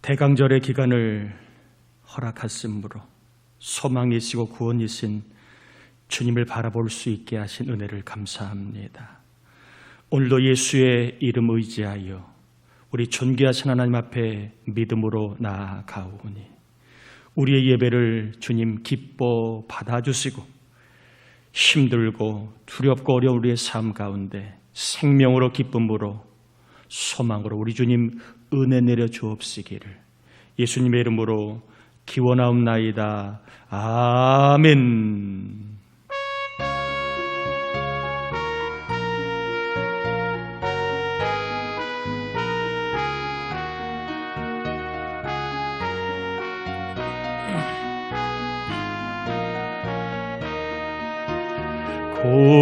대강절의 기간을 허락하심으로 소망이시고 구원이신 주님을 바라볼 수 있게 하신 은혜를 감사합니다. 오늘도 예수의 이름 의지하여 우리 존귀하신 하나님 앞에 믿음으로 나아가오니 우리의 예배를 주님 기뻐 받아주시고 힘들고 두렵고 어려운 우리의 삶 가운데 생명으로 기쁨으로 소망으로 우리 주님 은혜 내려 주옵시기를 예수님의 이름으로 기원하옵나이다. 아멘.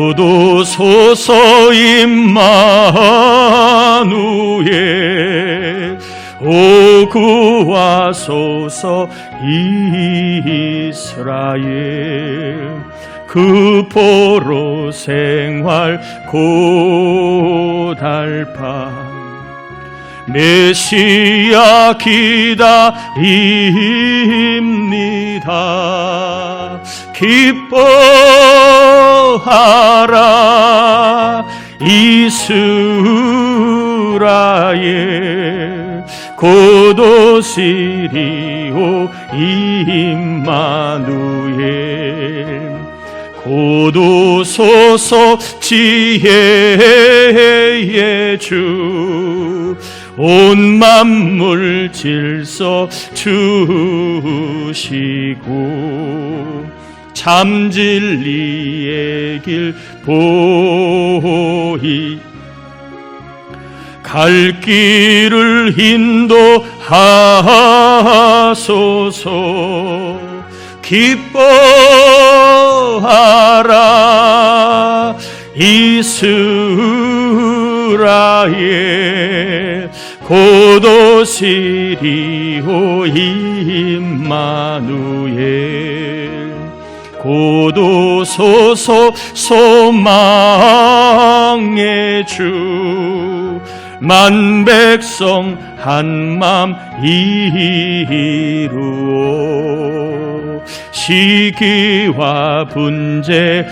고도소서 임마누엘 오 구하소서 이스라엘 그 포로 생활 고달파 메시아 기다립니다. 기뻐하라 이스라엘 고도시리오 임마누엘 고도소서 지혜의 주 온 만물 질서 주시고 참 진리의 길 보이 갈 길을 인도하소서 기뻐하라 이스라엘 고도시리오 임마누엘 고도소서 소망의 주 만백성 한맘 이루어 시기와 분재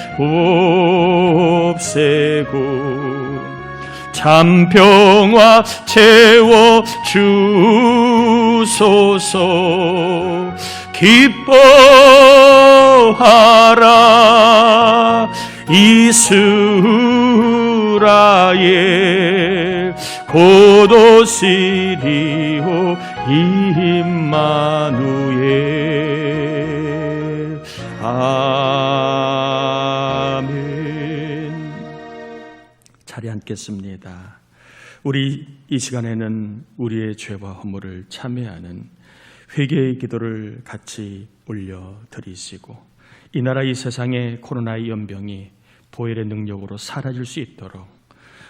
없애고 참평화 채워 주소서 기뻐하라 이스라엘 고도시리오 임마누엘 아멘. 자리에 앉겠습니다. 우리 이 시간에는 우리의 죄와 허물을 참회하는 회개의 기도를 같이 올려드리시고 이 나라 이 세상의 코로나의 연병이 보혈의 능력으로 사라질 수 있도록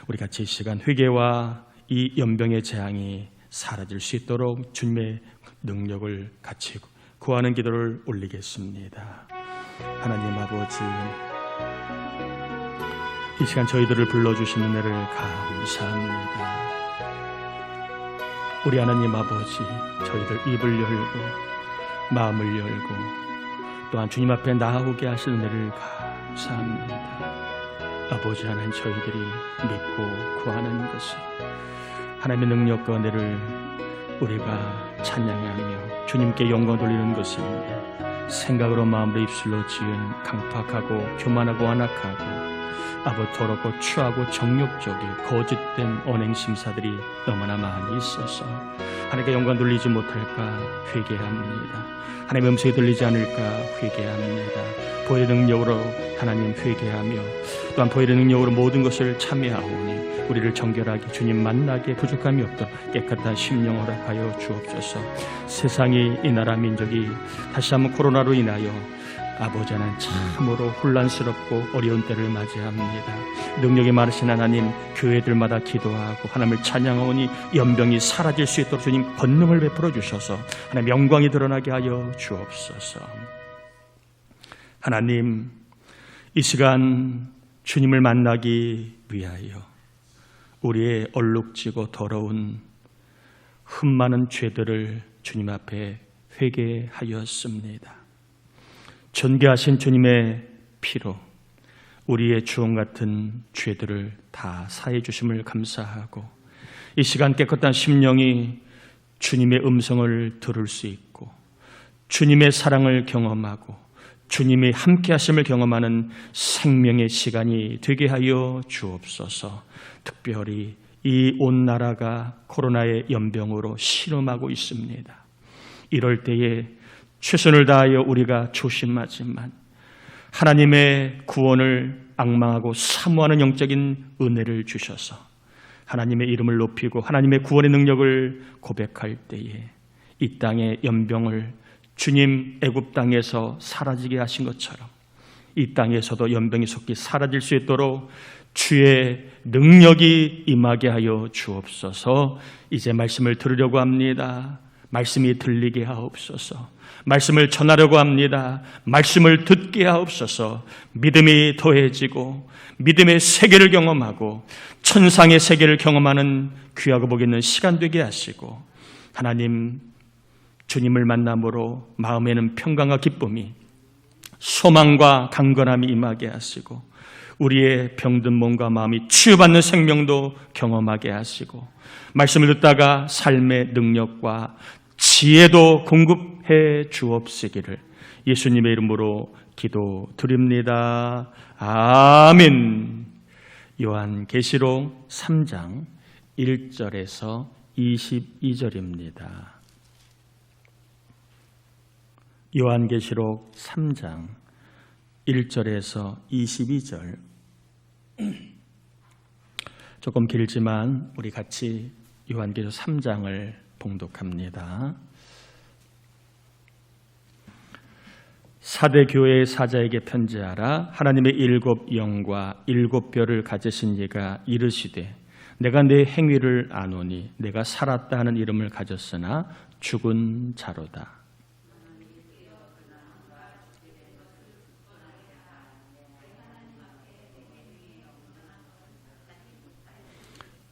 우리 같이 이 시간 회개와 이 연병의 재앙이 사라질 수 있도록 주님의 능력을 같이 구하는 기도를 올리겠습니다. 하나님 아버지, 이 시간 저희들을 불러주신 은혜를 감사합니다. 우리 하나님 아버지, 저희들 입을 열고 마음을 열고 또한 주님 앞에 나아오게 하신 은혜를 감사합니다. 아버지 하나님, 저희들이 믿고 구하는 것은 하나님의 능력과 은혜를 우리가 찬양하며 주님께 영광 돌리는 것입니다. 생각으로 마음으로 입술로 지은 강팍하고 교만하고 완악하고 아버지 더럽고 추하고 정욕적인 거짓된 언행심사들이 너무나 많이 있어서 하나님께 영광 돌리지 못할까 회개합니다. 하나님의 음성이 들리지 않을까 회개합니다. 보혈의 능력으로 하나님 회개하며 또한 보혈의 능력으로 모든 것을 참여하오니 우리를 정결하게 주님 만나게 부족함이 없도록 깨끗한 심령 허락하여 주옵소서. 세상이 이 나라 민족이 다시 한번 코로나로 인하여 아버지 하나님 참으로 혼란스럽고 어려운 때를 맞이합니다. 능력이 많으신 하나님, 교회들마다 기도하고 하나님을 찬양하오니 연병이 사라질 수 있도록 주님 권능을 베풀어 주셔서 하나님 영광이 드러나게 하여 주옵소서. 하나님, 이 시간 주님을 만나기 위하여 우리의 얼룩지고 더러운 흠많은 죄들을 주님 앞에 회개하였습니다. 존귀하신 주님의 피로 우리의 주홍 같은 죄들을 다 사해 주심을 감사하고 이 시간 깨끗한 심령이 주님의 음성을 들을 수 있고 주님의 사랑을 경험하고 주님의 함께하심을 경험하는 생명의 시간이 되게 하여 주옵소서. 특별히 이 온 나라가 코로나의 연병으로 신음하고 있습니다. 이럴 때에 최선을 다하여 우리가 조심하지만 하나님의 구원을 앙망하고 사모하는 영적인 은혜를 주셔서 하나님의 이름을 높이고 하나님의 구원의 능력을 고백할 때에 이 땅의 연병을 주님 애굽 땅에서 사라지게 하신 것처럼 이 땅에서도 연병이 속히 사라질 수 있도록 주의 능력이 임하게 하여 주옵소서. 이제 말씀을 들으려고 합니다. 말씀이 들리게 하옵소서. 말씀을 전하려고 합니다. 말씀을 듣게 하옵소서. 믿음이 더해지고 믿음의 세계를 경험하고 천상의 세계를 경험하는 귀하고 복 있는 시간 되게 하시고 하나님 주님을 만남으로 마음에는 평강과 기쁨이 소망과 강건함이 임하게 하시고 우리의 병든 몸과 마음이 치유받는 생명도 경험하게 하시고 말씀을 듣다가 삶의 능력과 지혜도 공급해 주옵시기를 예수님의 이름으로 기도드립니다. 아멘. 요한계시록 3장 1절에서 22절입니다. 요한계시록 3장 1절에서 22절. 조금 길지만 우리 같이 요한계시록 3장을 봉독합니다. 사대 교회의 사자에게 편지하라. 하나님의 7 영과 7 뼈를 가지신 이가 이르시되 내가 내 행위를 아노니 내가 살았다 하는 이름을 가졌으나 죽은 자로다.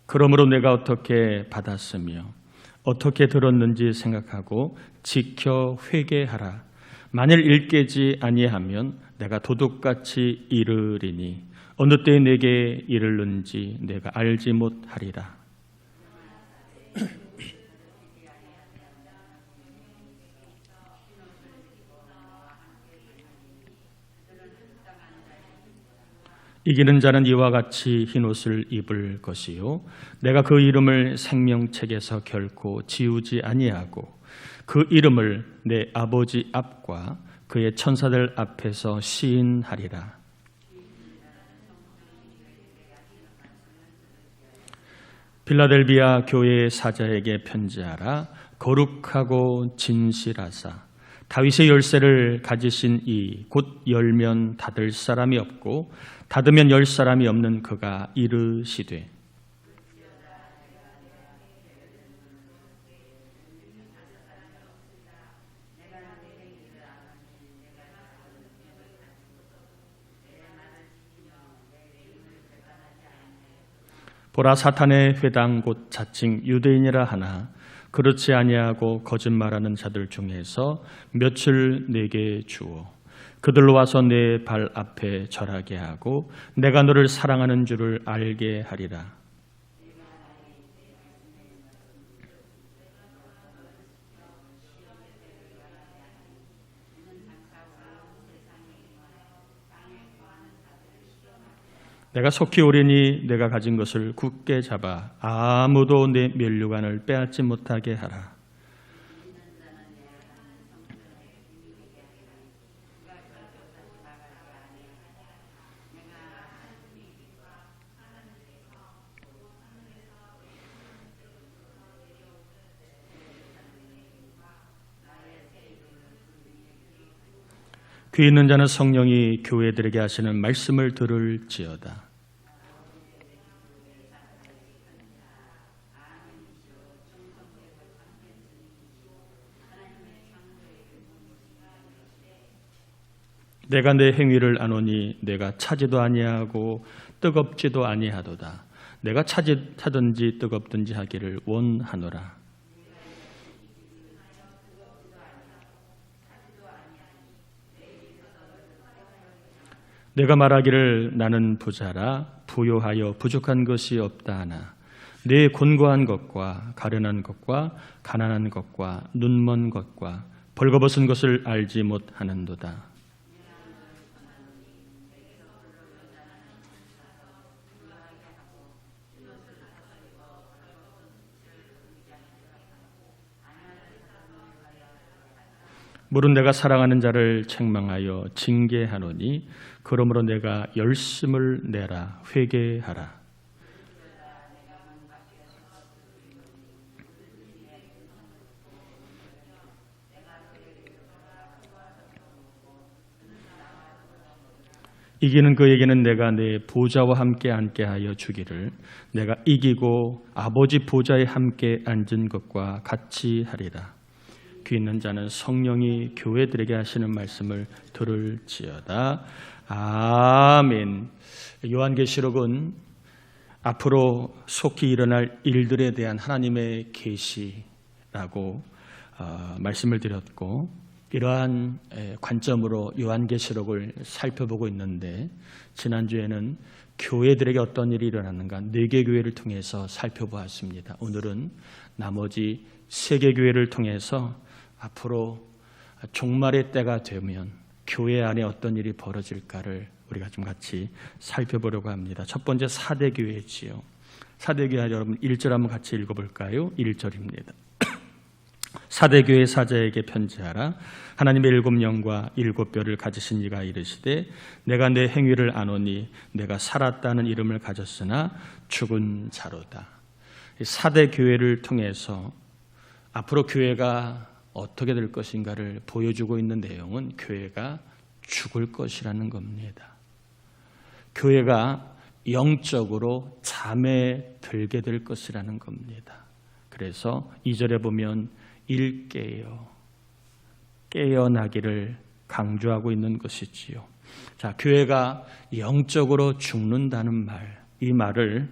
그러므로 내가 어떻게 받았으며 어떻게 들었는지 생각하고 지켜 회개하라. 만일 일깨지 아니하면 내가 도둑같이 이르리니 어느 때에 내게 이르는지 내가 알지 못하리라. 이기는 자는 이와 같이 흰옷을 입을 것이요 내가 그 이름을 생명책에서 결코 지우지 아니하고 그 이름을 내 아버지 앞과 그의 천사들 앞에서 시인하리라. 필라델비아 교회의 사자에게 편지하라. 거룩하고 진실하사 다윗의 열쇠를 가지신 이 곧 열면 닫을 사람이 없고 닫으면 열 사람이 없는 그가 이르시되 보라 사탄의 회당 곧 자칭 유대인이라 하나 그렇지 아니하고 거짓말하는 자들 중에서 몇을 내게 주어 그들로 와서 내 발 앞에 절하게 하고 내가 너를 사랑하는 줄을 알게 하리라. 내가 속히 오리니 내가 가진 것을 굳게 잡아 아무도 내 면류관을 빼앗지 못하게 하라. 귀 있는 자는 성령이 교회들에게 하시는 말씀을 들을지어다. 내가 내 행위를 아노니 내가 차지도 아니하고 뜨겁지도 아니하도다. 내가 차든지 뜨겁든지 하기를 원하노라. 내가 말하기를 나는 부자라 부요하여 부족한 것이 없다 하나 내 곤고한 것과 가련한 것과 가난한 것과 눈먼 것과 벌거벗은 것을 알지 못하는도다. 물은 내가 사랑하는 자를 책망하여 징계하노니 그러므로 내가 열심을 내라 회개하라. 이기는 그에게는 내가 내 보좌와 함께 앉게 하여 주기를 내가 이기고 아버지 보좌에 함께 앉은 것과 같이 하리라. 귀 있는 자는 성령이 교회들에게 하시는 말씀을 들을지어다. 아멘. 요한계시록은 앞으로 속히 일어날 일들에 대한 하나님의 계시라고 말씀을 드렸고, 이러한 관점으로 요한계시록을 살펴보고 있는데, 지난주에는 교회들에게 어떤 일이 일어나는가 4개 교회를 통해서 살펴보았습니다. 오늘은 나머지 3개 교회를 통해서 앞으로 종말의 때가 되면 교회 안에 어떤 일이 벌어질까를 우리가 좀 같이 살펴보려고 합니다. 첫 번째 사대교회지요. 사대교회 여러분 1절 한번 같이 읽어볼까요? 1절입니다. 사대교회 사자에게 편지하라. 하나님의 7영과 7뼈를 가지신 이가 이르시되 내가 내 행위를 아노니 내가 살았다는 이름을 가졌으나 죽은 자로다. 사대교회를 통해서 앞으로 교회가 어떻게 될 것인가를 보여주고 있는 내용은 교회가 죽을 것이라는 겁니다. 교회가 영적으로 잠에 들게 될 것이라는 겁니다. 그래서 2절에 보면 깨어나기를 강조하고 있는 것이지요. 자, 교회가 영적으로 죽는다는 말, 이 말을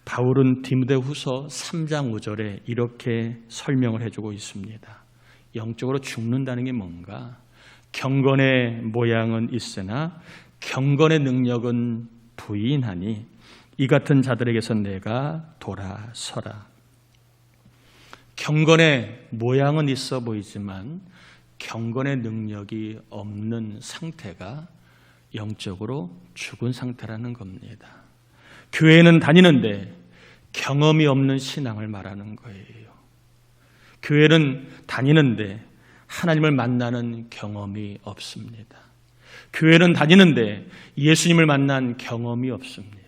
바울은 디모데후서 3장 5절에 이렇게 설명을 해주고 있습니다. 영적으로 죽는다는 게 뭔가? 경건의 모양은 있으나 경건의 능력은 부인하니 이 같은 자들에게서 내가 돌아서라. 경건의 모양은 있어 보이지만 경건의 능력이 없는 상태가 영적으로 죽은 상태라는 겁니다. 교회는 다니는데 경험이 없는 신앙을 말하는 거예요. 교회는 다니는데 하나님을 만나는 경험이 없습니다. 교회는 다니는데 예수님을 만난 경험이 없습니다.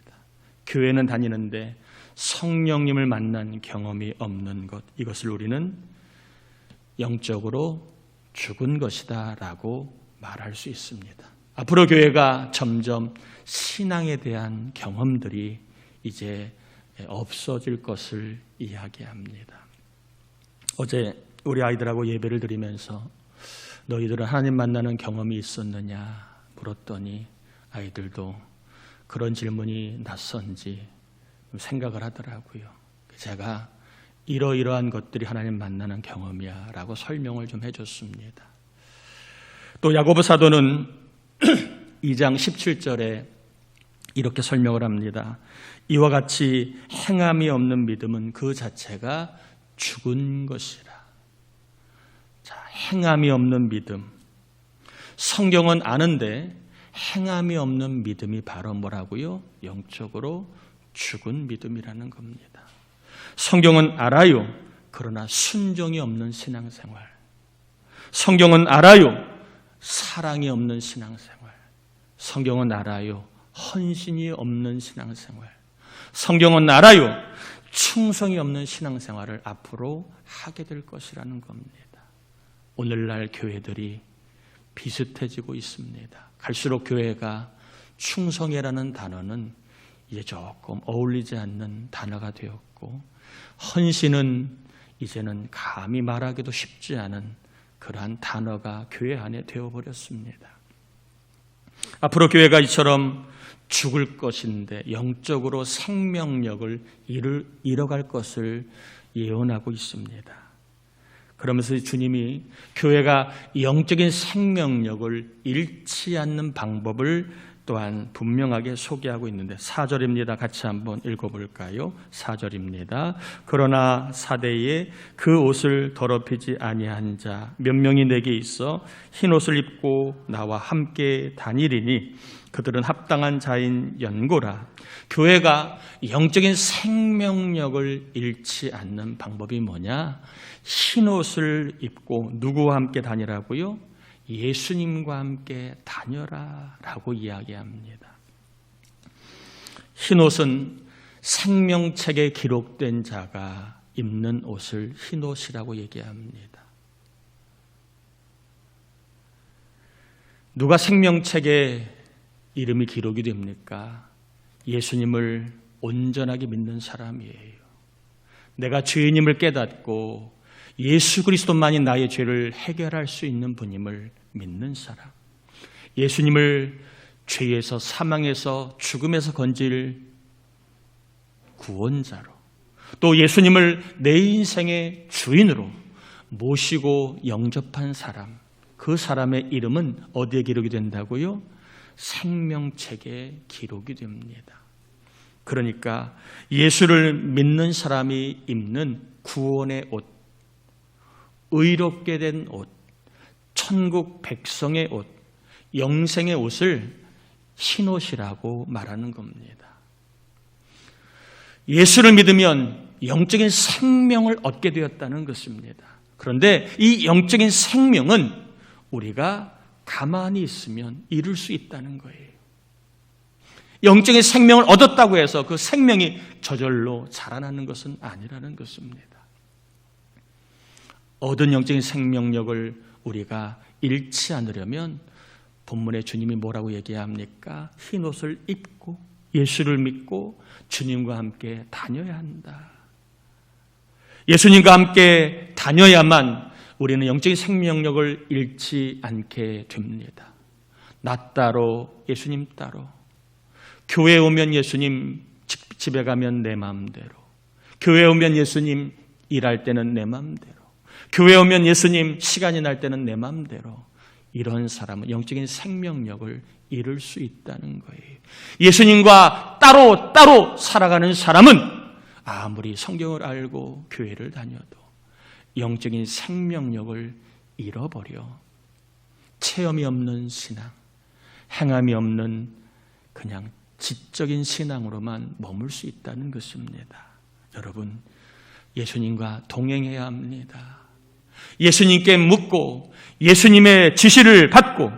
교회는 다니는데 성령님을 만난 경험이 없는 것, 이것을 우리는 영적으로 죽은 것이다 라고 말할 수 있습니다. 앞으로 교회가 점점 신앙에 대한 경험들이 이제 없어질 것을 이야기합니다. 어제 우리 아이들하고 예배를 드리면서 너희들은 하나님 만나는 경험이 있었느냐 물었더니 아이들도 그런 질문이 낯선지 생각을 하더라고요. 제가 이러이러한 것들이 하나님 만나는 경험이야 라고 설명을 좀 해줬습니다. 또 야고보 사도는 2장 17절에 이렇게 설명을 합니다. 이와 같이 행함이 없는 믿음은 그 자체가 죽은 것이라. 자, 행함이 없는 믿음. 성경은 아는데 행함이 없는 믿음이 바로 뭐라고요? 영적으로 죽은 믿음이라는 겁니다. 성경은 알아요. 그러나 순종이 없는 신앙생활. 성경은 알아요. 사랑이 없는 신앙생활. 성경은 알아요. 헌신이 없는 신앙생활. 성경은 알아요. 충성이 없는 신앙생활을 앞으로 하게 될 것이라는 겁니다. 오늘날 교회들이 비슷해지고 있습니다. 갈수록 교회가 충성이라는 단어는 이제 조금 어울리지 않는 단어가 되었고, 헌신은 이제는 감히 말하기도 쉽지 않은 그러한 단어가 교회 안에 되어버렸습니다. 앞으로 교회가 이처럼 죽을 것인데 영적으로 생명력을 잃어갈 것을 예언하고 있습니다. 그러면서 주님이 교회가 영적인 생명력을 잃지 않는 방법을 또한 분명하게 소개하고 있는데 4절입니다. 같이 한번 읽어볼까요? 4절입니다. 그러나 사대에 그 옷을 더럽히지 아니한 자 몇 명이 내게 있어 흰 옷을 입고 나와 함께 다니리니 그들은 합당한 자인 연고라. 교회가 영적인 생명력을 잃지 않는 방법이 뭐냐? 흰 옷을 입고 누구와 함께 다니라고요? 예수님과 함께 다녀라 라고 이야기합니다. 흰 옷은 생명책에 기록된 자가 입는 옷을 흰 옷이라고 얘기합니다. 누가 생명책에 이름이 기록이 됩니까? 예수님을 온전하게 믿는 사람이에요. 내가 죄인임을 깨닫고 예수 그리스도만이 나의 죄를 해결할 수 있는 분임을 믿는 사람. 예수님을 죄에서 사망에서 죽음에서 건질 구원자로, 또 예수님을 내 인생의 주인으로 모시고 영접한 사람, 그 사람의 이름은 어디에 기록이 된다고요? 생명책에 기록이 됩니다. 그러니까 예수를 믿는 사람이 입는 구원의 옷, 의롭게 된 옷, 천국 백성의 옷, 영생의 옷을 흰옷이라고 말하는 겁니다. 예수를 믿으면 영적인 생명을 얻게 되었다는 것입니다. 그런데 이 영적인 생명은 우리가 가만히 있으면 이룰 수 있다는 거예요. 영적인 생명을 얻었다고 해서 그 생명이 저절로 자라나는 것은 아니라는 것입니다. 얻은 영적인 생명력을 우리가 잃지 않으려면 본문에 주님이 뭐라고 얘기합니까? 흰 옷을 입고 예수를 믿고 주님과 함께 다녀야 한다. 예수님과 함께 다녀야만 우리는 영적인 생명력을 잃지 않게 됩니다. 나 따로 예수님 따로, 교회에 오면 예수님, 집에 가면 내 마음대로, 교회에 오면 예수님, 일할 때는 내 마음대로, 교회에 오면 예수님, 시간이 날 때는 내 마음대로, 이런 사람은 영적인 생명력을 잃을 수 있다는 거예요. 예수님과 따로 살아가는 사람은 아무리 성경을 알고 교회를 다녀도 영적인 생명력을 잃어버려 체험이 없는 신앙, 행함이 없는 그냥 지적인 신앙으로만 머물 수 있다는 것입니다. 여러분, 예수님과 동행해야 합니다. 예수님께 묻고 예수님의 지시를 받고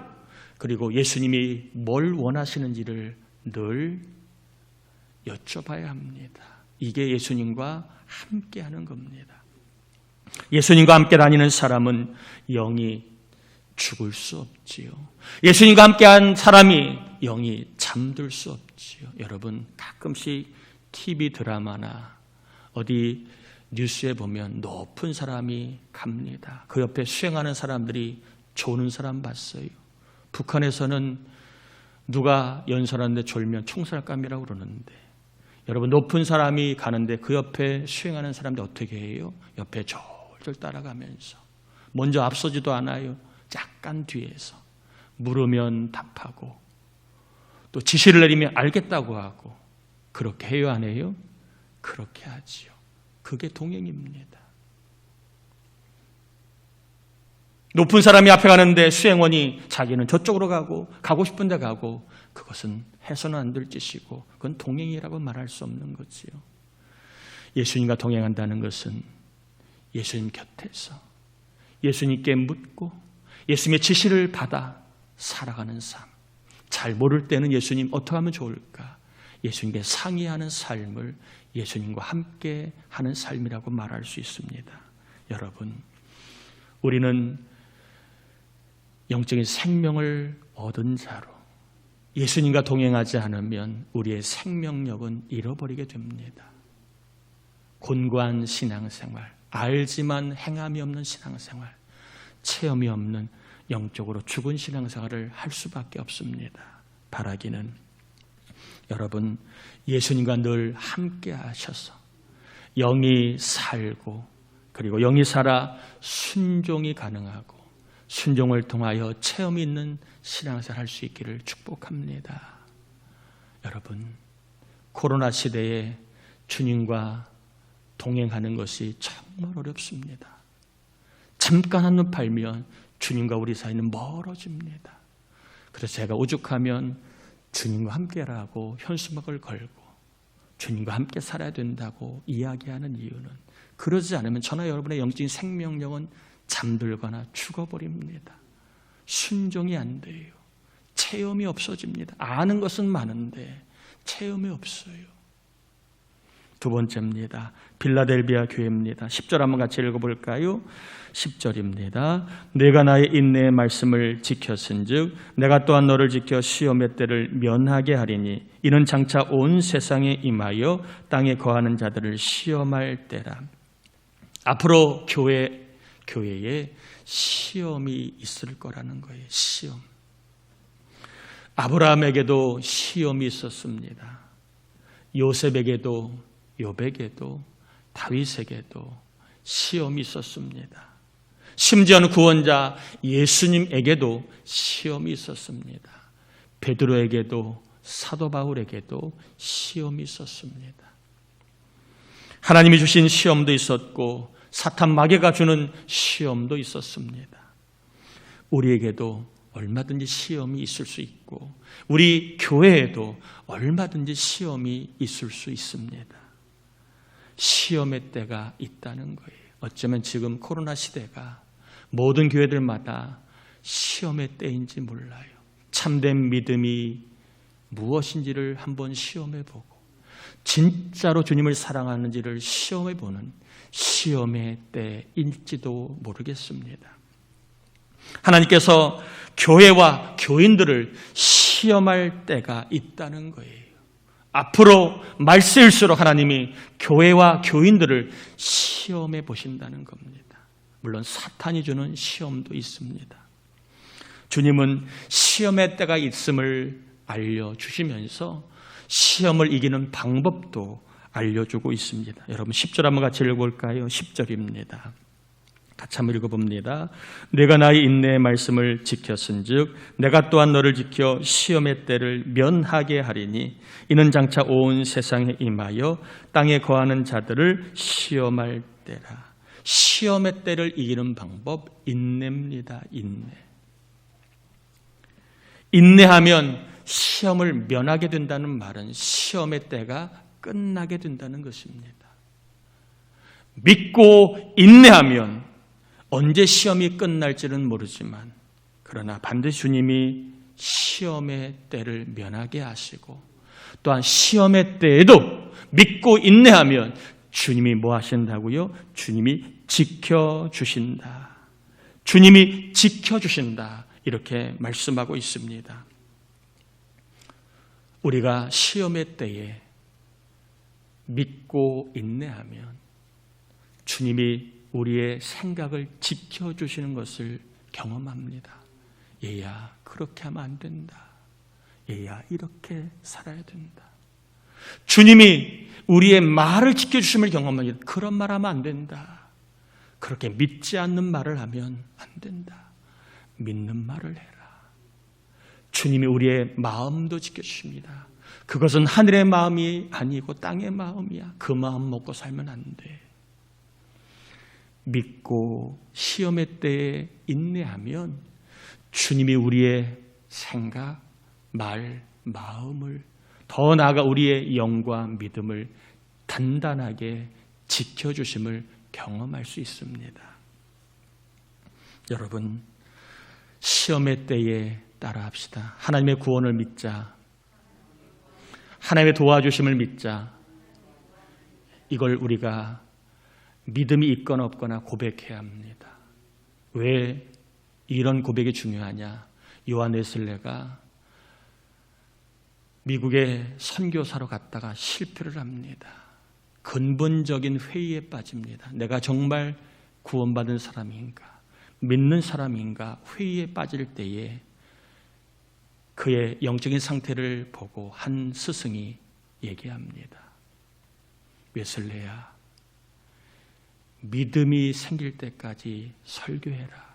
그리고 예수님이 뭘 원하시는지를 늘 여쭤봐야 합니다. 이게 예수님과 함께하는 겁니다. 예수님과 함께 다니는 사람은 영이 죽을 수 없지요. 예수님과 함께한 사람이 영이 잠들 수 없지요. 여러분, 가끔씩 TV 드라마나 어디 뉴스에 보면 높은 사람이 갑니다. 그 옆에 수행하는 사람들이 조는 사람 봤어요. 북한에서는 누가 연설하는데 졸면 총살감이라고 그러는데, 여러분, 높은 사람이 가는데 그 옆에 수행하는 사람들 어떻게 해요? 옆에 졸졸 따라가면서 먼저 앞서지도 않아요. 약간 뒤에서 물으면 답하고 또 지시를 내리면 알겠다고 하고, 그렇게 해요, 안 해요? 그렇게 하지요. 그게 동행입니다. 높은 사람이 앞에 가는데 수행원이 자기는 저쪽으로 가고 싶은 데 가고, 그것은 해서는 안 될 짓이고 그건 동행이라고 말할 수 없는 거지요. 예수님과 동행한다는 것은 예수님 곁에서 예수님께 묻고 예수님의 지시를 받아 살아가는 삶. 잘 모를 때는 예수님 어떻게 하면 좋을까? 예수님께 상의하는 삶을 예수님과 함께 하는 삶이라고 말할 수 있습니다. 여러분, 우리는 영적인 생명을 얻은 자로 예수님과 동행하지 않으면 우리의 생명력은 잃어버리게 됩니다. 곤고한 신앙생활, 알지만 행함이 없는 신앙생활, 체험이 없는 영적으로 죽은 신앙생활을 할 수밖에 없습니다. 바라기는 여러분, 예수님과 늘 함께 하셔서 영이 살고 그리고 영이 살아 순종이 가능하고 순종을 통하여 체험이 있는 신앙생활 할 수 있기를 축복합니다. 여러분, 코로나 시대에 주님과 동행하는 것이 정말 어렵습니다. 잠깐 한눈 팔면 주님과 우리 사이는 멀어집니다. 그래서 제가 오죽하면 주님과 함께라고 현수막을 걸고 주님과 함께 살아야 된다고 이야기하는 이유는, 그러지 않으면 저나 여러분의 영적인 생명력은 잠들거나 죽어버립니다. 순종이 안 돼요. 체험이 없어집니다. 아는 것은 많은데 체험이 없어요. 두 번째입니다. 빌라델비아 교회입니다. 10절 한번 같이 읽어볼까요? 10절입니다. 내가 나의 인내의 말씀을 지켰은즉 내가 또한 너를 지켜 시험의 때를 면하게 하리니 이는 장차 온 세상에 임하여 땅에 거하는 자들을 시험할 때라. 앞으로 교회에 시험이 있을 거라는 거예요. 시험. 아브라함에게도 시험이 있었습니다. 요셉에게도, 욥에게도, 다윗에게도 시험이 있었습니다. 심지어는 구원자 예수님에게도 시험이 있었습니다. 베드로에게도, 사도 바울에게도 시험이 있었습니다. 하나님이 주신 시험도 있었고 사탄 마귀가 주는 시험도 있었습니다. 우리에게도 얼마든지 시험이 있을 수 있고 우리 교회에도 얼마든지 시험이 있을 수 있습니다. 시험의 때가 있다는 거예요. 어쩌면 지금 코로나 시대가 모든 교회들마다 시험의 때인지 몰라요. 참된 믿음이 무엇인지를 한번 시험해보고 진짜로 주님을 사랑하는지를 시험해보는 시험의 때일지도 모르겠습니다. 하나님께서 교회와 교인들을 시험할 때가 있다는 거예요. 앞으로 말세일수록 하나님이 교회와 교인들을 시험해 보신다는 겁니다. 물론 사탄이 주는 시험도 있습니다. 주님은 시험의 때가 있음을 알려주시면서 시험을 이기는 방법도 알려주고 있습니다. 여러분 10절 한번 같이 읽어볼까요? 10절입니다. 같이 한번 읽어봅니다. 내가 나의 인내의 말씀을 지켰은즉 내가 또한 너를 지켜 시험의 때를 면하게 하리니 이는 장차 온 세상에 임하여 땅에 거하는 자들을 시험할 때라. 시험의 때를 이기는 방법 인내입니다. 인내하면 시험을 면하게 된다는 말은 시험의 때가 끝나게 된다는 것입니다. 믿고 인내하면 언제 시험이 끝날지는 모르지만 그러나 반드시 주님이 시험의 때를 면하게 하시고 또한 시험의 때에도 믿고 인내하면 주님이 뭐 하신다고요? 주님이 지켜주신다. 주님이 지켜주신다. 이렇게 말씀하고 있습니다. 우리가 시험의 때에 믿고 인내하면 주님이 우리의 생각을 지켜주시는 것을 경험합니다. 얘야, 그렇게 하면 안 된다. 얘야, 이렇게 살아야 된다. 주님이 우리의 말을 지켜주심을 경험합니다. 그런 말 하면 안 된다. 그렇게 믿지 않는 말을 하면 안 된다. 믿는 말을 해라. 주님이 우리의 마음도 지켜주십니다. 그것은 하늘의 마음이 아니고 땅의 마음이야. 그 마음 먹고 살면 안 돼. 믿고 시험의 때에 인내하면 주님이 우리의 생각, 말, 마음을 더 나아가 우리의 영과 믿음을 단단하게 지켜주심을 경험할 수 있습니다. 여러분, 시험의 때에 따라합시다. 하나님의 구원을 믿자. 하나님의 도와주심을 믿자. 이걸 우리가 믿음이 있거나 없거나 고백해야 합니다. 왜 이런 고백이 중요하냐? 요한 웨슬레가 미국에 선교사로 갔다가 실패를 합니다. 근본적인 회의에 빠집니다. 내가 정말 구원받은 사람인가? 믿는 사람인가? 회의에 빠질 때에 그의 영적인 상태를 보고 한 스승이 얘기합니다. 웨슬레야, 믿음이 생길 때까지 설교해라.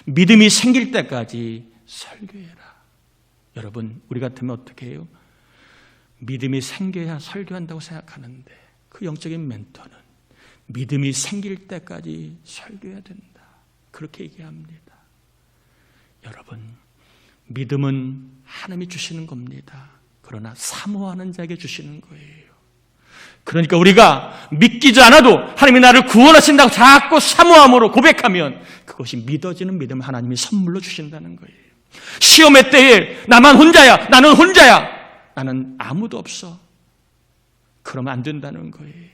믿음이 생길 때까지 설교해라. 여러분, 우리 같으면 어떻게 해요? 믿음이 생겨야 설교한다고 생각하는데 그 영적인 멘토는 믿음이 생길 때까지 설교해야 된다. 그렇게 얘기합니다. 여러분, 믿음은 하나님이 주시는 겁니다. 그러나 사모하는 자에게 주시는 거예요. 그러니까 우리가 믿기지 않아도 하나님이 나를 구원하신다고 자꾸 사모함으로 고백하면 그것이 믿어지는 믿음을 하나님이 선물로 주신다는 거예요. 시험의 때에 나만 혼자야, 나는 혼자야, 나는 아무도 없어. 그러면 안 된다는 거예요.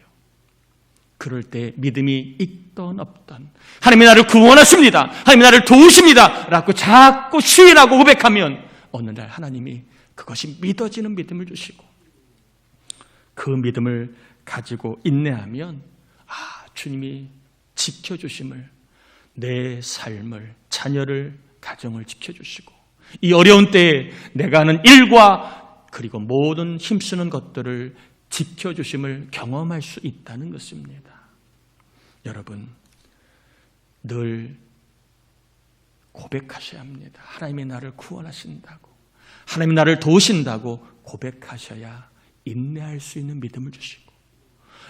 그럴 때 믿음이 있던 없던 하나님이 나를 구원하십니다, 하나님이 나를 도우십니다 라고 자꾸 시인하고 고백하면 어느 날 하나님이 그것이 믿어지는 믿음을 주시고 그 믿음을 가지고 인내하면 주님이 지켜주심을, 내 삶을, 자녀를, 가정을 지켜주시고 이 어려운 때에 내가 하는 일과 그리고 모든 힘쓰는 것들을 지켜주심을 경험할 수 있다는 것입니다. 여러분, 늘 고백하셔야 합니다. 하나님이 나를 구원하신다고, 하나님이 나를 도우신다고 고백하셔야 인내할 수 있는 믿음을 주시고,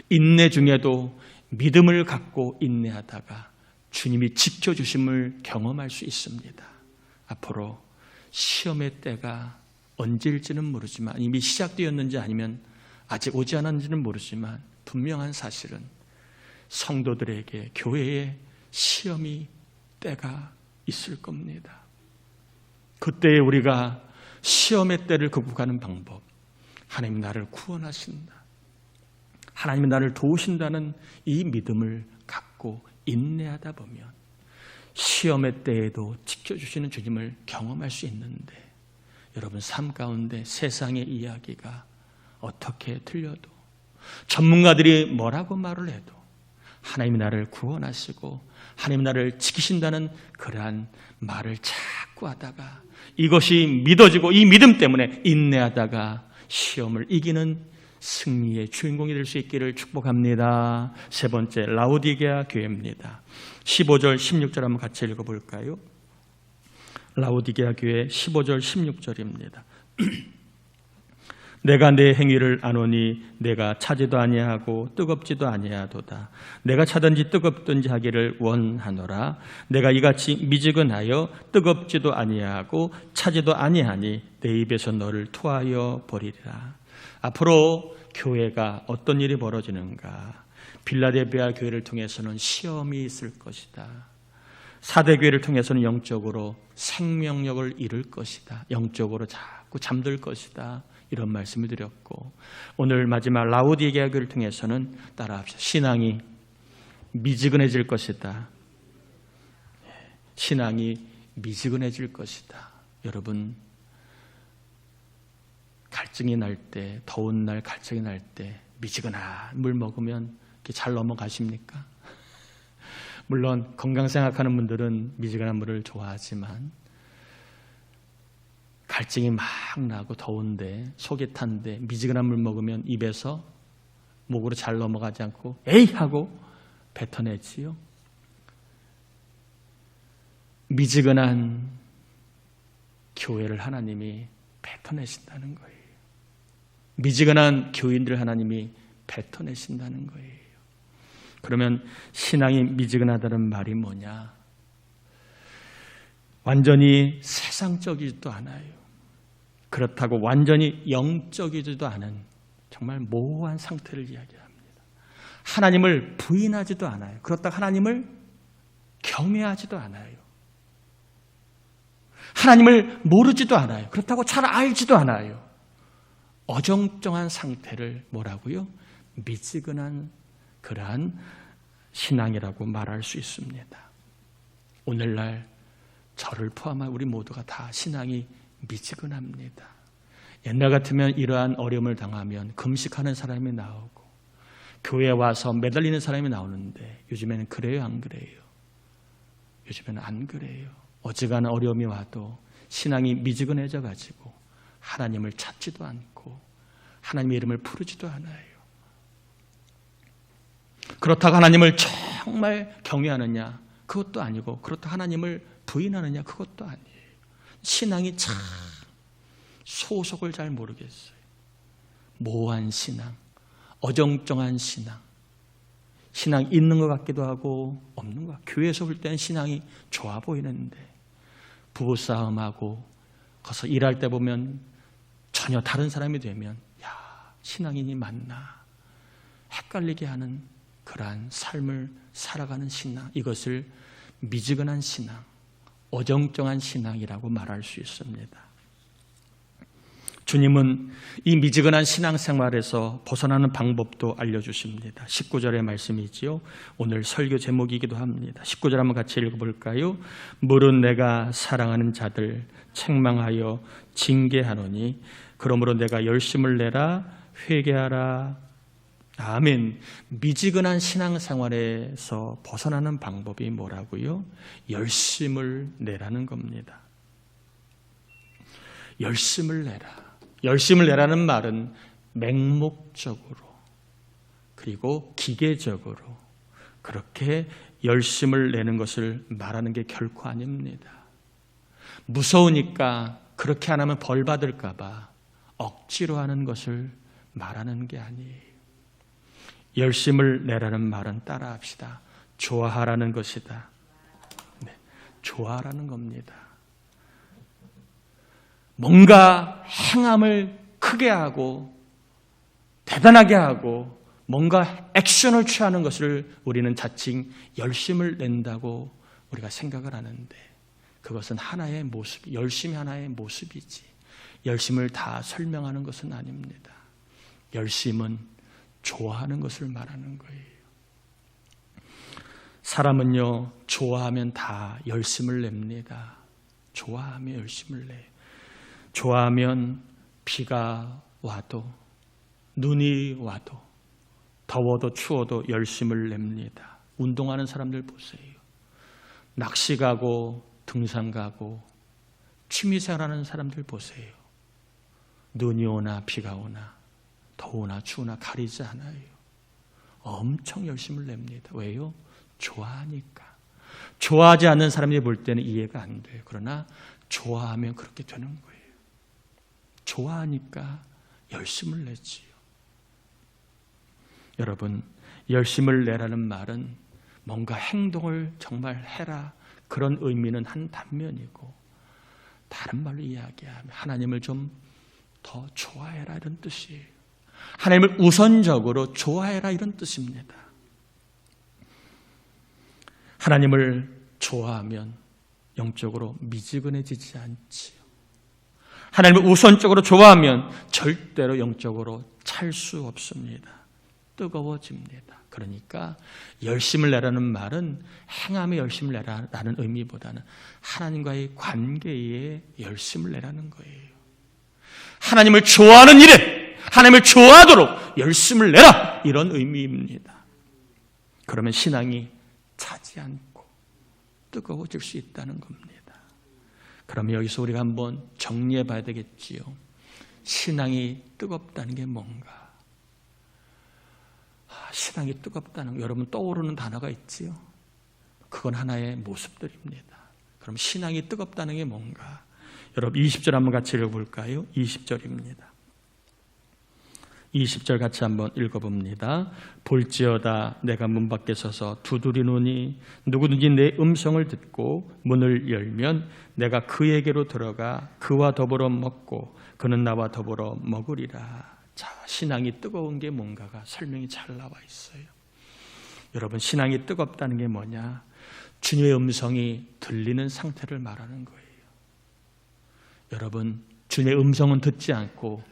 인내 중에도 믿음을 갖고 인내하다가 주님이 지켜주심을 경험할 수 있습니다. 앞으로 시험의 때가 언제일지는 모르지만, 이미 시작되었는지 아니면 아직 오지 않았는지는 모르지만 분명한 사실은 성도들에게 교회에 시험이 때가 있을 겁니다. 그때에 우리가 시험의 때를 극복하는 방법, 하나님이 나를 구원하신다, 하나님이 나를 도우신다는 이 믿음을 갖고 인내하다 보면 시험의 때에도 지켜주시는 주님을 경험할 수 있는데, 여러분, 삶 가운데 세상의 이야기가 어떻게 들려도, 전문가들이 뭐라고 말을 해도 하나님이 나를 구원하시고 하나님이 나를 지키신다는 그러한 말을 자꾸 하다가 이것이 믿어지고 이 믿음 때문에 인내하다가 시험을 이기는 승리의 주인공이 될 수 있기를 축복합니다. 세 번째, 라오디게아 교회입니다. 15절 16절 한번 같이 읽어볼까요? 라오디게아 교회 15절 16절입니다. 내가 내 행위를 아노니 내가 차지도 아니하고 뜨겁지도 아니하도다. 내가 차든지 뜨겁든지 하기를 원하노라. 내가 이같이 미지근하여 뜨겁지도 아니하고 차지도 아니하니 내 입에서 너를 토하여 버리리라. 앞으로 교회가 어떤 일이 벌어지는가? 빌라델비아 교회를 통해서는 시험이 있을 것이다. 사대교회를 통해서는 영적으로 생명력을 잃을 것이다. 영적으로 자꾸 잠들 것이다. 이런 말씀을 드렸고, 오늘 마지막 라오디게아 교회를 통해서는 따라합시다. 신앙이 미지근해질 것이다. 신앙이 미지근해질 것이다. 여러분, 갈증이 날 때, 더운 날 갈증이 날 때 미지근한 물 먹으면 이렇게 잘 넘어가십니까? 물론 건강 생각하는 분들은 미지근한 물을 좋아하지만, 갈증이 막 나고 더운데 속이 탄데 미지근한 물 먹으면 입에서 목으로 잘 넘어가지 않고 에이 하고 뱉어내지요. 미지근한 교회를 하나님이 뱉어내신다는 거예요. 미지근한 교인들 하나님이 뱉어내신다는 거예요. 그러면 신앙이 미지근하다는 말이 뭐냐? 완전히 세상적이지도 않아요. 그렇다고 완전히 영적이지도 않은 정말 모호한 상태를 이야기합니다. 하나님을 부인하지도 않아요. 그렇다고 하나님을 경외하지도 않아요. 하나님을 모르지도 않아요. 그렇다고 잘 알지도 않아요. 어정쩡한 상태를 뭐라고요? 미지근한 그러한 신앙이라고 말할 수 있습니다. 오늘날 저를 포함한 우리 모두가 다 신앙이 미지근합니다. 옛날 같으면 이러한 어려움을 당하면 금식하는 사람이 나오고 교회에 와서 매달리는 사람이 나오는데 요즘에는 그래요, 안 그래요? 요즘에는 안 그래요. 어지간한 어려움이 와도 신앙이 미지근해져 가지고 하나님을 찾지도 않고 하나님의 이름을 부르지도 않아요. 그렇다고 하나님을 정말 경외하느냐? 그것도 아니고, 그렇다고 하나님을 부인하느냐? 그것도 아니에요. 신앙이 참 소속을 잘 모르겠어요. 모호한 신앙, 어정쩡한 신앙, 신앙 있는 것 같기도 하고 없는 것 같아요. 교회에서 볼 때는 신앙이 좋아 보이는데 부부싸움하고 거기서 일할 때 보면 전혀 다른 사람이 되면 야, 신앙인이 맞나? 헷갈리게 하는 그러한 삶을 살아가는 신앙, 이것을 미지근한 신앙, 어정쩡한 신앙이라고 말할 수 있습니다. 주님은 이 미지근한 신앙생활에서 벗어나는 방법도 알려주십니다. 19절의 말씀이지요. 오늘 설교 제목이기도 합니다. 19절 한번 같이 읽어볼까요? 물은 내가 사랑하는 자들 책망하여 징계하노니 그러므로 내가 열심을 내라 회개하라. 아멘. 미지근한 신앙생활에서 벗어나는 방법이 뭐라고요? 열심을 내라는 겁니다. 열심을 내라. 열심을 내라는 말은 맹목적으로 그리고 기계적으로 그렇게 열심을 내는 것을 말하는 게 결코 아닙니다. 무서우니까 그렇게 안 하면 벌 받을까 봐 억지로 하는 것을 말하는 게 아니에요. 열심을 내라는 말은 따라합시다. 좋아하라는 것이다. 네, 좋아하라는 겁니다. 뭔가 행함을 크게 하고 대단하게 하고 뭔가 액션을 취하는 것을 우리는 자칭 열심을 낸다고 우리가 생각을 하는데 그것은 하나의 모습, 열심이 하나의 모습이지 열심을 다 설명하는 것은 아닙니다. 열심은 좋아하는 것을 말하는 거예요. 사람은요, 좋아하면 다 열심을 냅니다. 좋아하면 열심을 내요. 좋아하면 비가 와도 눈이 와도 더워도 추워도 열심을 냅니다. 운동하는 사람들 보세요. 낚시 가고 등산 가고 취미생활하는 사람들 보세요. 눈이 오나 비가 오나 더우나 추우나 가리지 않아요. 엄청 열심을 냅니다. 왜요? 좋아하니까. 좋아하지 않는 사람이 볼 때는 이해가 안 돼요. 그러나 좋아하면 그렇게 되는 거예요. 좋아하니까 열심을 내지요. 여러분, 열심을 내라는 말은 뭔가 행동을 정말 해라 그런 의미는 한 단면이고 다른 말로 이야기하면 하나님을 좀 더 좋아해라 이런 뜻이에요. 하나님을 우선적으로 좋아해라 이런 뜻입니다. 하나님을 좋아하면 영적으로 미지근해지지 않지요. 하나님을 우선적으로 좋아하면 절대로 영적으로 찰 수 없습니다. 뜨거워집니다. 그러니까 열심을 내라는 말은 행함에 열심을 내라는 의미보다는 하나님과의 관계에 열심을 내라는 거예요. 하나님을 좋아하는 일에 하나님을 좋아하도록 열심을 내라 이런 의미입니다. 그러면 신앙이 차지 않고 뜨거워질 수 있다는 겁니다. 그러면 여기서 우리가 한번 정리해 봐야 되겠지요. 신앙이 뜨겁다는 게 뭔가? 신앙이 뜨겁다는 거 여러분 떠오르는 단어가 있지요. 그건 하나의 모습들입니다. 그럼 신앙이 뜨겁다는 게 뭔가? 여러분 20절 한번 같이 읽어볼까요? 20절입니다. 20절 같이 한번 읽어봅니다. 볼지어다 내가 문 밖에 서서 두드리노니 누구든지 내 음성을 듣고 문을 열면 내가 그에게로 들어가 그와 더불어 먹고 그는 나와 더불어 먹으리라. 자, 신앙이 뜨거운 게 뭔가가 설명이 잘 나와 있어요. 여러분, 신앙이 뜨겁다는 게 뭐냐? 주님의 음성이 들리는 상태를 말하는 거예요. 여러분, 주님의 음성은 듣지 않고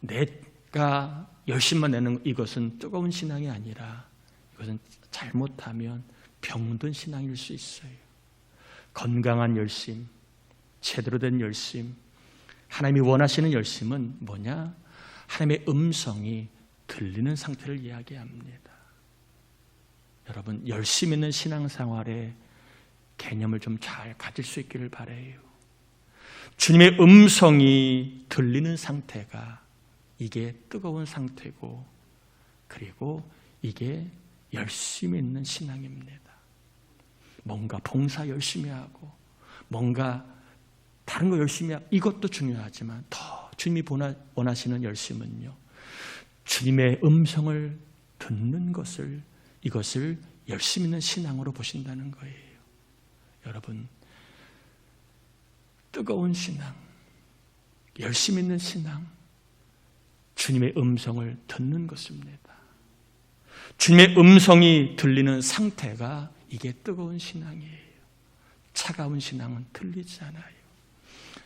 내가 열심만 내는 이것은 뜨거운 신앙이 아니라 이것은 잘못하면 병든 신앙일 수 있어요. 건강한 열심, 제대로 된 열심, 하나님이 원하시는 열심은 뭐냐? 하나님의 음성이 들리는 상태를 이야기합니다. 여러분, 열심 있는 신앙생활의 개념을 좀 잘 가질 수 있기를 바라요. 주님의 음성이 들리는 상태가 이게 뜨거운 상태고 그리고 이게 열심히 있는 신앙입니다. 뭔가 봉사 열심히 하고 뭔가 다른 거 열심히 이것도 중요하지만 더 주님이 원하시는 열심은요, 주님의 음성을 듣는 것을, 이것을 열심 있는 신앙으로 보신다는 거예요. 여러분, 뜨거운 신앙, 열심 있는 신앙, 주님의 음성을 듣는 것입니다. 주님의 음성이 들리는 상태가 이게 뜨거운 신앙이에요. 차가운 신앙은 들리지 않아요.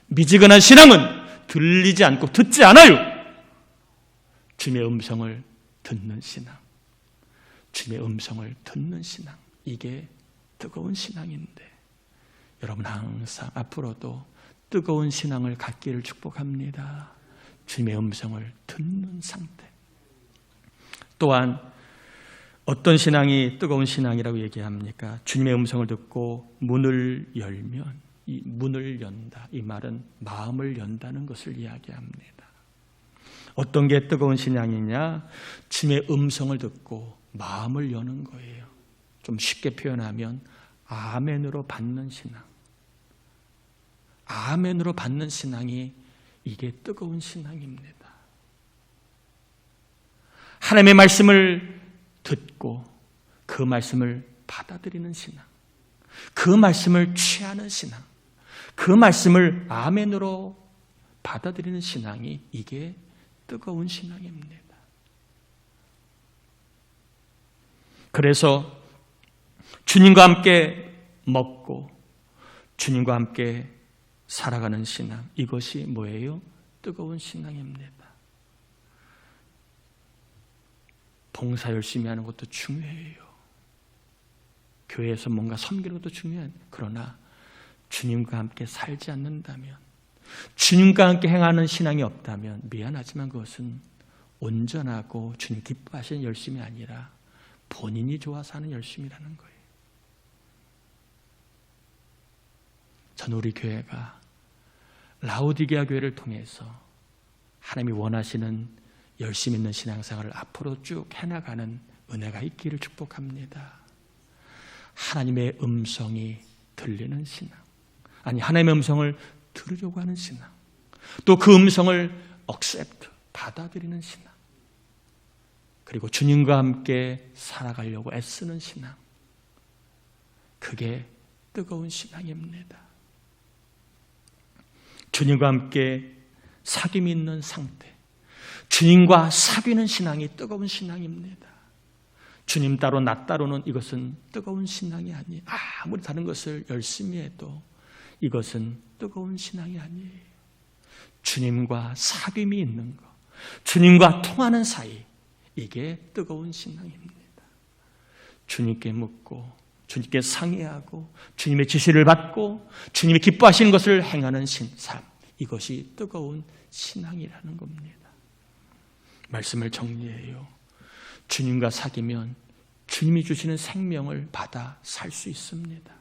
미지근한 신앙은 들리지 않고 듣지 않아요. 주님의 음성을 듣는 신앙, 주님의 음성을 듣는 신앙, 이게 뜨거운 신앙인데, 여러분 항상 앞으로도 뜨거운 신앙을 갖기를 축복합니다. 주님의 음성을 듣는 상태. 또한 어떤 신앙이 뜨거운 신앙이라고 얘기합니까? 주님의 음성을 듣고 문을 열면, 이 문을 연다, 이 말은 마음을 연다는 것을 이야기합니다. 어떤 게 뜨거운 신앙이냐? 주님의 음성을 듣고 마음을 여는 거예요. 좀 쉽게 표현하면 아멘으로 받는 신앙. 아멘으로 받는 신앙이 이게 뜨거운 신앙입니다. 하나님의 말씀을 듣고 그 말씀을 받아들이는 신앙, 그 말씀을 취하는 신앙, 그 말씀을 아멘으로 받아들이는 신앙이 이게 뜨거운 신앙입니다. 그래서 주님과 함께 먹고 주님과 함께 살아가는 신앙, 이것이 뭐예요? 뜨거운 신앙입니다. 봉사 열심히 하는 것도 중요해요. 교회에서 뭔가 섬기는 것도 중요한, 그러나 주님과 함께 살지 않는다면, 주님과 함께 행하는 신앙이 없다면 미안하지만 그것은 온전하고 주님 기뻐하시는 열심이 아니라 본인이 좋아서 하는 열심이라는 거예요. 저는 우리 교회가 라오디게아 교회를 통해서 하나님이 원하시는 열심 있는 신앙생활을 앞으로 쭉 해나가는 은혜가 있기를 축복합니다. 하나님의 음성이 들리는 신앙, 아니 하나님의 음성을 들으려고 하는 신앙, 또 그 음성을 accept, 받아들이는 신앙, 그리고 주님과 함께 살아가려고 애쓰는 신앙, 그게 뜨거운 신앙입니다. 주님과 함께 사귐이 있는 상태, 주님과 사귀는 신앙이 뜨거운 신앙입니다. 주님 따로 나 따로는 이것은 뜨거운 신앙이 아니에요. 아무리 다른 것을 열심히 해도 이것은 뜨거운 신앙이 아니에요. 주님과 사귐이 있는 것, 주님과 통하는 사이, 이게 뜨거운 신앙입니다. 주님께 묻고 주님께 상의하고 주님의 지시를 받고 주님이 기뻐하시는 것을 행하는 삶, 이것이 뜨거운 신앙이라는 겁니다. 말씀을 정리해요. 주님과 사귀면 주님이 주시는 생명을 받아 살 수 있습니다.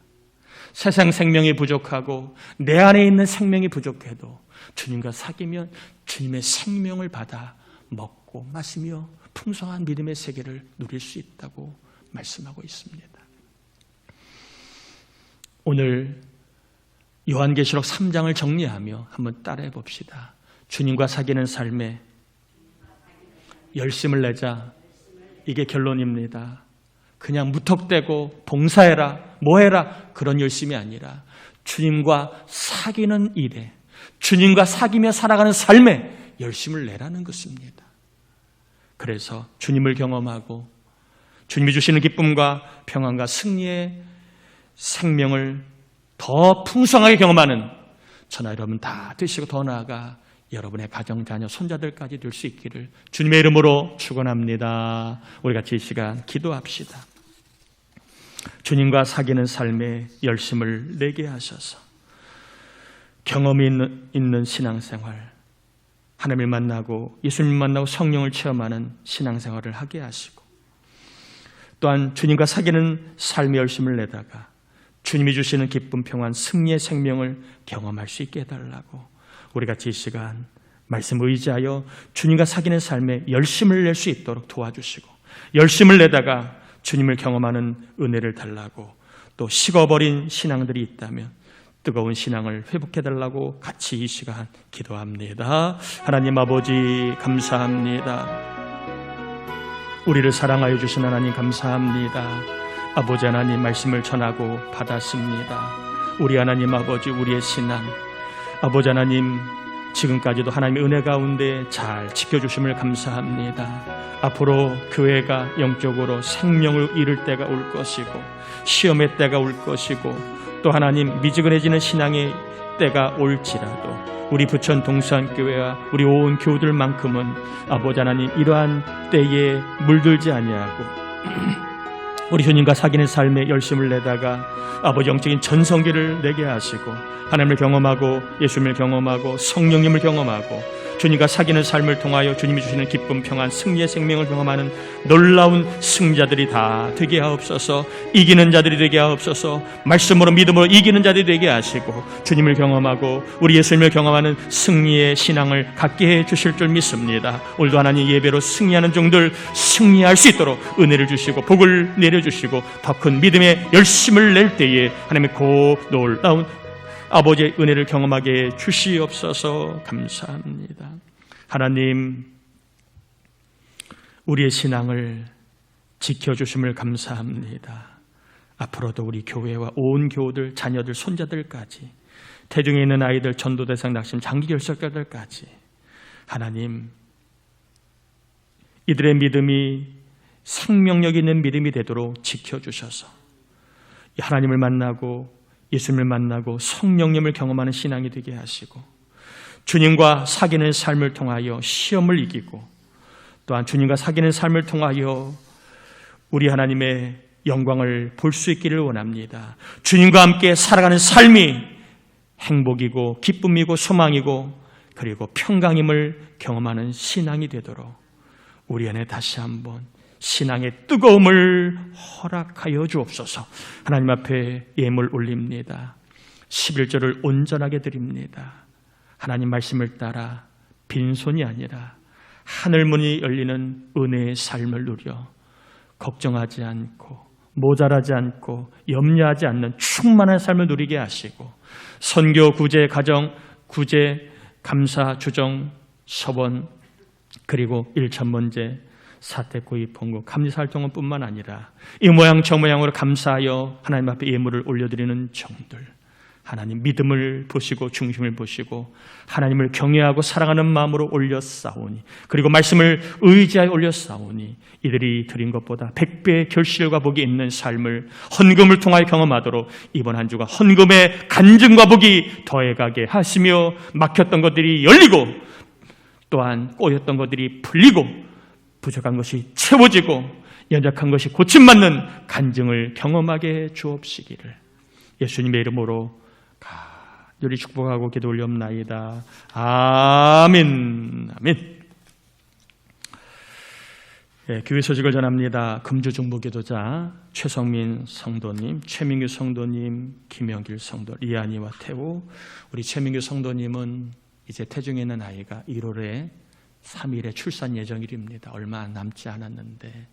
세상 생명이 부족하고 내 안에 있는 생명이 부족해도 주님과 사귀면 주님의 생명을 받아 먹고 마시며 풍성한 믿음의 세계를 누릴 수 있다고 말씀하고 있습니다. 오늘 요한계시록 3장을 정리하며 한번 따라해 봅시다. 주님과 사귀는 삶에 열심을 내자, 이게 결론입니다. 그냥 무턱대고 봉사해라, 뭐해라, 그런 열심이 아니라 주님과 사귀는 일에, 주님과 사귀며 살아가는 삶에 열심을 내라는 것입니다. 그래서 주님을 경험하고 주님이 주시는 기쁨과 평안과 승리의 생명을 더 풍성하게 경험하는 저나 여러분 다 되시고, 더 나아가 여러분의 가정, 자녀, 손자들까지 될 수 있기를 주님의 이름으로 축원합니다. 우리 같이 이 시간 기도합시다. 주님과 사귀는 삶에 열심을 내게 하셔서 경험이 있는 신앙생활, 하나님을 만나고 예수님 만나고 성령을 체험하는 신앙생활을 하게 하시고, 또한 주님과 사귀는 삶의 열심을 내다가 주님이 주시는 기쁨, 평안, 승리의 생명을 경험할 수 있게 해달라고 우리 같이 이 시간 말씀 의지하여 주님과 사귀는 삶에 열심을 낼 수 있도록 도와주시고, 열심을 내다가 주님을 경험하는 은혜를 달라고, 또 식어버린 신앙들이 있다면 뜨거운 신앙을 회복해달라고 같이 이 시간 기도합니다. 하나님 아버지 감사합니다. 우리를 사랑하여 주신 하나님 감사합니다. 아버지 하나님 말씀을 전하고 받았습니다. 우리 하나님 아버지 우리의 신앙 아버지 하나님 지금까지도 하나님의 은혜 가운데 잘 지켜주심을 감사합니다. 앞으로 교회가 영적으로 생명을 잃을 때가 올 것이고 시험의 때가 올 것이고 또 하나님 미지근해지는 신앙의 때가 올지라도 우리 부천 동수한교회와 우리 온 교우들만큼은 아버지 하나님 이러한 때에 물들지 아니하고 우리 주님과 사귀는 삶에 열심을 내다가 아버지 영적인 전성기를 내게 하시고 하나님을 경험하고 예수님을 경험하고 성령님을 경험하고 주님과 사귀는 삶을 통하여 주님이 주시는 기쁨, 평안, 승리의 생명을 경험하는 놀라운 승자들이 다 되게 하옵소서. 이기는 자들이 되게 하옵소서. 말씀으로 믿음으로 이기는 자들이 되게 하시고 주님을 경험하고 우리 예수님을 경험하는 승리의 신앙을 갖게 해 주실 줄 믿습니다. 오늘도 하나님 예배로 승리하는 종들 승리할 수 있도록 은혜를 주시고 복을 내려주시고 더 큰 믿음의 열심을 낼 때에 하나님의 놀라운 아버지의 은혜를 경험하게 주시옵소서. 감사합니다. 하나님 우리의 신앙을 지켜주심을 감사합니다. 앞으로도 우리 교회와 온 교우들, 자녀들, 손자들까지 태중에 있는 아이들, 전도대상 낙심, 장기결석자들까지 하나님 이들의 믿음이 생명력 있는 믿음이 되도록 지켜주셔서 하나님을 만나고 예수님을 만나고 성령님을 경험하는 신앙이 되게 하시고 주님과 사귀는 삶을 통하여 시험을 이기고 또한 주님과 사귀는 삶을 통하여 우리 하나님의 영광을 볼 수 있기를 원합니다. 주님과 함께 살아가는 삶이 행복이고 기쁨이고 소망이고 그리고 평강임을 경험하는 신앙이 되도록 우리 안에 다시 한번 신앙의 뜨거움을 허락하여 주옵소서. 하나님 앞에 예물 올립니다. 11절을 온전하게 드립니다. 하나님 말씀을 따라 빈손이 아니라 하늘문이 열리는 은혜의 삶을 누려 걱정하지 않고 모자라지 않고 염려하지 않는 충만한 삶을 누리게 하시고 선교, 구제, 가정, 구제, 감사, 주정, 서원 그리고 일천문제 사태, 구입, 봉급, 감리사활동은 뿐만 아니라 이 모양 저 모양으로 감사하여 하나님 앞에 예물을 올려드리는 종들 하나님 믿음을 보시고 중심을 보시고 하나님을 경외하고 사랑하는 마음으로 올려싸우니 그리고 말씀을 의지하여 올려싸우니 이들이 드린 것보다 100배의 결실과 복이 있는 삶을 헌금을 통하여 경험하도록 이번 한 주가 헌금의 간증과 복이 더해가게 하시며 막혔던 것들이 열리고 또한 꼬였던 것들이 풀리고 부족한 것이 채워지고 연약한 것이 고침받는 간증을 경험하게 주옵시기를 예수님의 이름으로 간절히 축복하고 기도 올리옵나이다. 아멘. 아멘. 예, 교회 소식을 전합니다. 금주중보기도자 최성민 성도님, 최민규 성도님, 김영길 성도, 이한이와 태우. 우리 최민규 성도님은 이제 태중에 있는 아이가 1월에 3일에 출산 예정일입니다. 얼마 남지 않았는데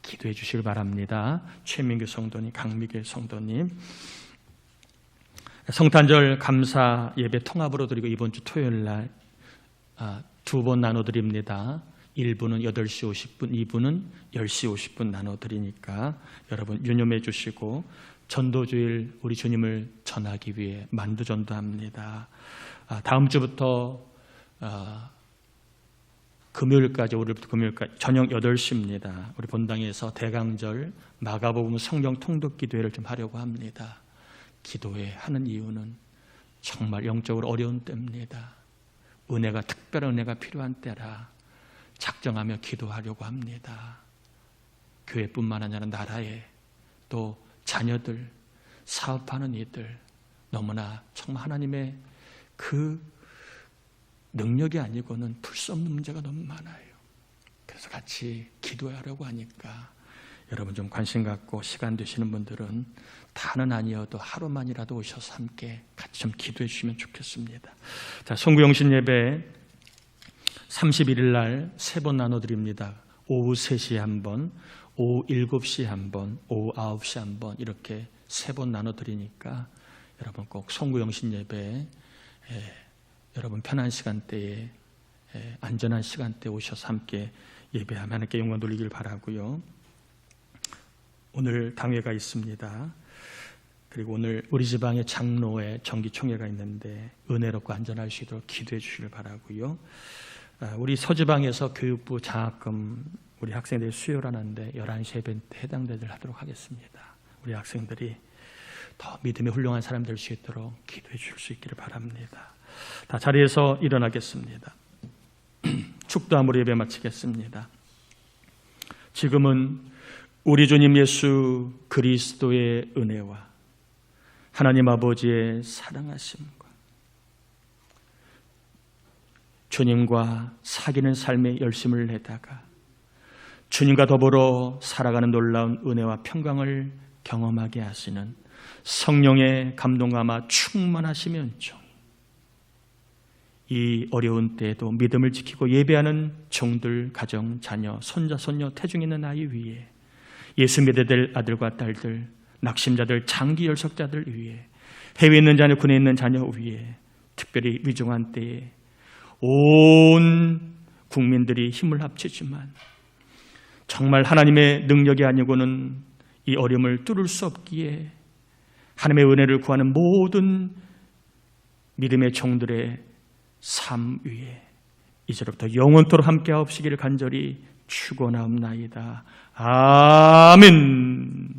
기도해 주시길 바랍니다. 최민규 성도님, 강미길 성도님. 성탄절 감사 예배 통합으로 드리고 이번 주 토요일 날 2번 나눠드립니다. 1부는 8시 50분, 2부는 10시 50분 나눠드리니까 여러분 유념해 주시고 전도주일 우리 주님을 전하기 위해 만두전도합니다. 다음 주부터 금요일까지, 오늘부터 금요일까지 저녁 8시입니다. 우리 본당에서 대강절 마가복음 성경 통독 기도회를 좀 하려고 합니다. 기도회 하는 이유는 정말 영적으로 어려운 때입니다. 은혜가, 특별한 은혜가 필요한 때라 작정하며 기도하려고 합니다. 교회뿐만 아니라 나라에 또 자녀들, 사업하는 이들 너무나 정말 하나님의 그 능력이 아니고는 풀 수 없는 문제가 너무 많아요. 그래서 같이 기도하려고 하니까 여러분 좀 관심 갖고 시간 되시는 분들은 다는 아니어도 하루만이라도 오셔서 함께 같이 좀 기도해 주시면 좋겠습니다. 자, 송구영신 예배 31일 날 3번 나눠드립니다. 오후 3시에 한 번, 오후 7시에 한 번, 오후 9시에 한 번 이렇게 3번 나눠드리니까 여러분 꼭 송구영신 예배 여러분 편한 시간대에 안전한 시간대에 오셔서 함께 예배하며 하나님께 영광 돌리길 바라고요. 오늘 당회가 있습니다. 그리고 오늘 우리 지방의 장로회 정기총회가 있는데 은혜롭고 안전할 수 있도록 기도해 주시길 바라고요. 우리 서지방에서 교육부 장학금 우리 학생들이 수요를 하는데 11시 예배 때 해당되도록 하도록 하겠습니다. 우리 학생들이 더 믿음의 훌륭한 사람 될 수 있도록 기도해 주실 수 있기를 바랍니다. 다 자리에서 일어나겠습니다. 축도함으로 예배 마치겠습니다. 지금은 우리 주님 예수 그리스도의 은혜와 하나님 아버지의 사랑하심과 주님과 사귀는 삶에 열심을 내다가 주님과 더불어 살아가는 놀라운 은혜와 평강을 경험하게 하시는 성령의 감동과 아마 충만하시며 은총이 이 어려운 때에도 믿음을 지키고 예배하는 종들, 가정, 자녀, 손자, 손녀, 태중에 있는 아이 위에 예수 믿어야 될 아들과 딸들, 낙심자들, 장기 열석자들 위에 해외에 있는 자녀, 군에 있는 자녀 위에 특별히 위중한 때에 온 국민들이 힘을 합치지만 정말 하나님의 능력이 아니고는 이 어려움을 뚫을 수 없기에 하나님의 은혜를 구하는 모든 믿음의 종들의 삶 위에 이제부터 영원토록 함께하옵시기를 간절히 축원하옵나이다. 아멘.